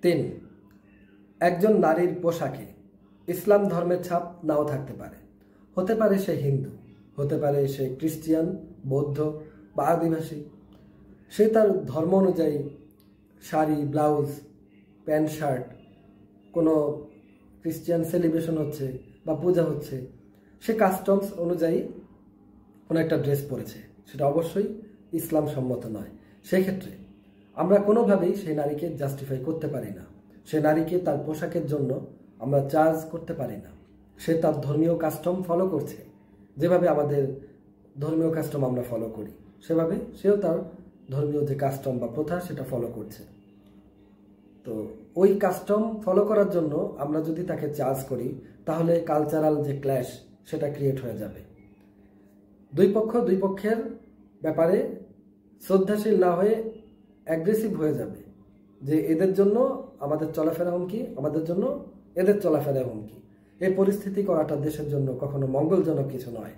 3, একজন নারীর পোশাকে ইসলাম ধর্মের ছাপ নাও থাকতে পারে। হতে পারে সে হিন্দু, হতে পারে সে খ্রিস্টান, বৌদ্ধ বা আদিবাসী। সে তার ধর্ম অনুযায়ী শাড়ি, ব্লাউজ, প্যান্ট, শার্ট, কোনো খ্রিস্টান সেলিব্রেশন হচ্ছে বা পূজা হচ্ছে, সে কাস্টমস অনুযায়ী কোনো একটা ড্রেস পরেছে, সেটা অবশ্যই ইসলাম সম্মত নয়। সেক্ষেত্রে আমরা কোনোভাবেই সেই নারীকে জাস্টিফাই করতে পারি না। সে নারীকে তার পোশাকের জন্য আমরা চার্জ করতে পারি না। সে তার ধর্মীয় কাস্টম ফলো করছে, যেভাবে আমাদের ধর্মীয় কাস্টম আমরা ফলো করি, সেভাবে সেও তার ধর্মীয় যে কাস্টম বা প্রথা সেটা ফলো করছে। তো ওই কাস্টম ফলো করার জন্য আমরা যদি তাকে চার্জ করি, তাহলে কালচারাল যে ক্ল্যাশ সেটা ক্রিয়েট হয়ে যাবে। দুই পক্ষের ব্যাপারে শ্রদ্ধাশীল না হয়ে অ্যাগ্রেসিভ হয়ে যাবে, যে এদের জন্য আমাদের চলাফেরা হুমকি, আমাদের জন্য এদের চলাফেরা হুমকি। এই পরিস্থিতি করাটা দেশের জন্য কখনো মঙ্গলজনক কিছু নয়।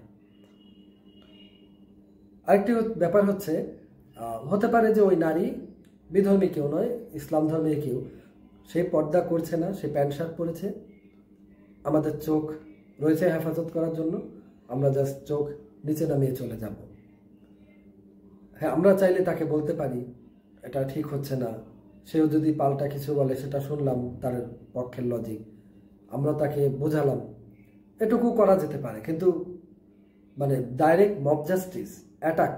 আরেকটি ব্যাপার হচ্ছে, হতে পারে যে ওই নারী বিধর্মী কেউ নয়, ইসলাম ধর্মে কেউ, সে পর্দা করছে না, সে প্যান্ট শার্ট পরেছে। আমাদের চোখ রয়েছে হেফাজত করার জন্য, আমরা জাস্ট চোখ নিচে নামিয়ে চলে যাব। হ্যাঁ, আমরা চাইলে তাকে বলতে পারি এটা ঠিক হচ্ছে না, সেও যদি পাল্টা কিছু বলে সেটা শুনলাম তার পক্ষের লজিক, আমরা তাকে বোঝালাম, এটুকু করা যেতে পারে। কিন্তু মানে ডাইরেক্ট মব জাস্টিস, অ্যাটাক,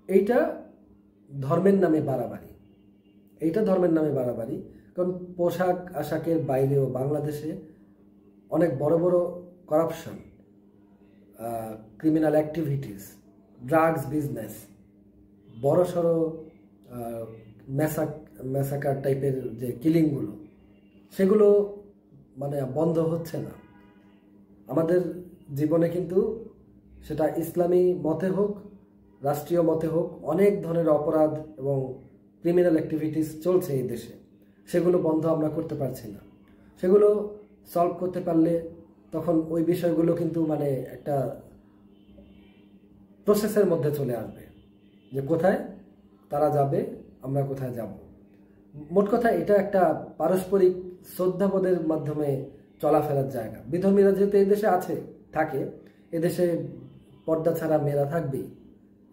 এইটা ধর্মের নামে বাড়াবাড়ি, কারণ পোশাক আশাকের বাইরেও বাংলাদেশে অনেক বড় বড় corruption, criminal activities, drugs business, বড়সড় ম্যাসাকার টাইপের যে কিলিংগুলো, সেগুলো মানে বন্ধ হচ্ছে না। আমাদের জীবনে কিন্তু সেটা ইসলামী মতে হোক, রাষ্ট্রীয় মতে হোক, অনেক ধরনের অপরাধ এবং ক্রিমিনাল অ্যাক্টিভিটিস চলছে এই দেশে। সেগুলো বন্ধ আমরা করতে পারছি না। সেগুলো সলভ করতে পারলে তখন ওই বিষয়গুলো কিন্তু মানে একটা প্রসেসের মধ্যে চলে আসবে, যে কোথায় তারা যাবে, আমরা কোথায় যাব। মোট কথা এটা একটা পারস্পরিক শ্রদ্ধাবোধের মাধ্যমে চলাফেরার জায়গা। বিধর্মীরা যেহেতু এদেশে থাকে, এদেশে পর্দা ছাড়া মেয়েরা থাকবেই।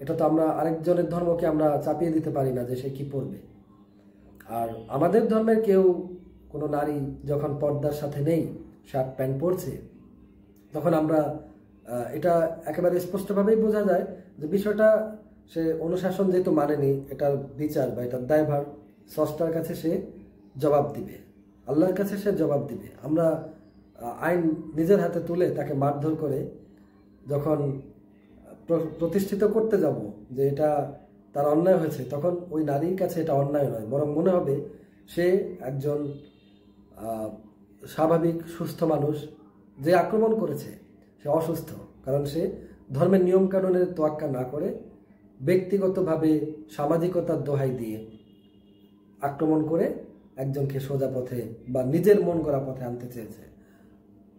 এটা তো আমরা আরেকজনের ধর্মকে আমরা চাপিয়ে দিতে পারি না যে সে কি পড়বে। আর আমাদের ধর্মের কেউ, কোনো নারী যখন পর্দার সাথে নেই, শার্ট প্যান্ট পরছে, তখন আমরা এটা একেবারে স্পষ্টভাবেই বোঝা যায় যে বিষয়টা সে অনুশাসন যেহেতু মানেনি, এটার বিচার বা এটার দায়ভার স্রষ্টার কাছে সে জবাব দিবে, আল্লাহর কাছে সে জবাব দিবে। আমরা আইন নিজের হাতে তুলে তাকে মারধর করে যখন প্রতিষ্ঠিত করতে যাব যে এটা তার অন্যায় হয়েছে, তখন ওই নারীর কাছে এটা অন্যায় নয়, বরং মনে হবে সে একজন স্বাভাবিক সুস্থ মানুষ। যে আক্রমণ করেছে সে অসুস্থ, কারণ সে ধর্মের নিয়মকানুনের তোয়াক্কা না করে ব্যক্তিগতভাবে সামাজিকতার দোহাই দিয়ে আক্রমণ করে একজনকে সোজা পথে বা নিজের মন গড়া পথে আনতে চেয়েছে।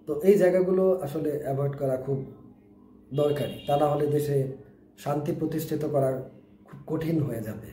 তো এই জায়গাগুলো আসলে অ্যাভয়েড করা খুব দরকারি, তা না হলে দেশে শান্তি প্রতিষ্ঠিত করা খুব কঠিন হয়ে যাবে।